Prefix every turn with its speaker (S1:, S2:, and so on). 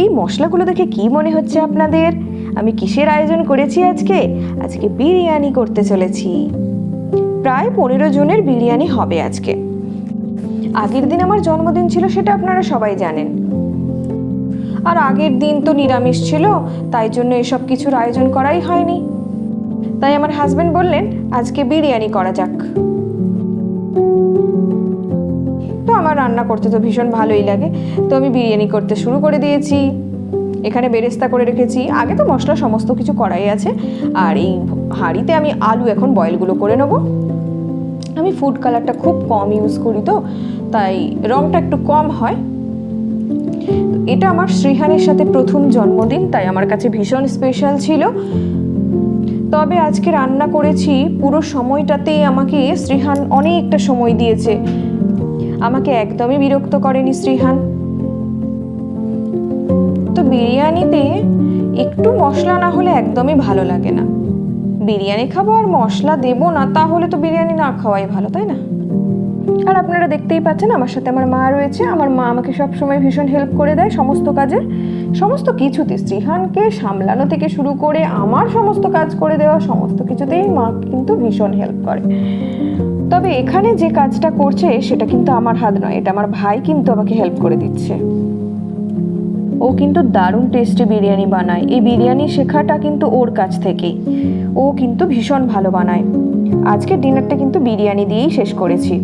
S1: এই মশলাগুলো দেখে কি মনে হচ্ছে আপনাদের? আমি কিসের আয়োজন করেছি আজকে? আজকে বিরিয়ানি করতে চলেছি। প্রায় 15 জনের বিরিয়ানি হবে আজকে। আগের দিন আমার জন্মদিন ছিল, সেটা আপনারা সবাই জানেন। আর আগের দিন তো নিরামিষ ছিল, তাই জন্য এসব কিছুর আয়োজন করাই হয়নি। তাই আমার হাজবেন্ড বললেন আজকে বিরিয়ানি করা যাক। তো আমার রান্না করতে তো ভীষণ ভালোই লাগে, তো আমি বিরিয়ানি করতে শুরু করে দিয়েছি। এখানে বেরেস্তা করে রেখেছি, আগে তো মশলা সমস্ত কিছু করাই আছে। আর এই হাঁড়িতে আমি আলু এখন বয়েলগুলো করে নেব। আমি ফুড কালারটা খুব কম ইউজ করি, তো তাই রংটা একটু কম হয়। এটা আমার শ্রীহানের সাথে প্রথম জন্মদিন, তাই আমার কাছে ভীষণ স্পেশাল ছিল। তবে আজকে রান্না করেছি পুরো সময়টাতেই আমাকে শ্রীহান অনেকটা সময় দিয়েছে। আমাকে একদমই বিরক্ত করেনি শ্রীহান। তো বিরিয়ানিতে একটু মশলা না হলে একদমই ভালো লাগে না। বিরিয়ানি খাবো আর মশলা দেবো না, তাহলে তো বিরিয়ানি না খাওয়াই ভালো, তাই না? আর আপনারা দেখতেই পাচ্ছেন আমার সাথে আমার মা রয়েছে। আমার মা আমাকে সবসময় ভীষণ হেল্প করে দেয় সমস্ত কাজে, সমস্ত কিছুতে। শ্রীহানকে সামলানো থেকে শুরু করে আমার সমস্ত কাজ করে দেওয়া, সমস্ত কিছুতেই মা কিন্তু ভীষণ হেল্প করে। তবে এখানে যে কাজটা করছে সেটা কিন্তু আমার হাত নয়, এটা আমার ভাই কিন্তু আমাকে হেল্প করে দিচ্ছে। ও কিন্তু দারুণ টেস্টি বিরিয়ানি বানায়। এই বিরিয়ানি শেখাটা কিন্তু ওর কাছ থেকেই। ও কিন্তু ভীষণ ভালো বানায়। আজকে ডিনারটা কিন্তু বিরিয়ানি দিয়েই শেষ করেছি।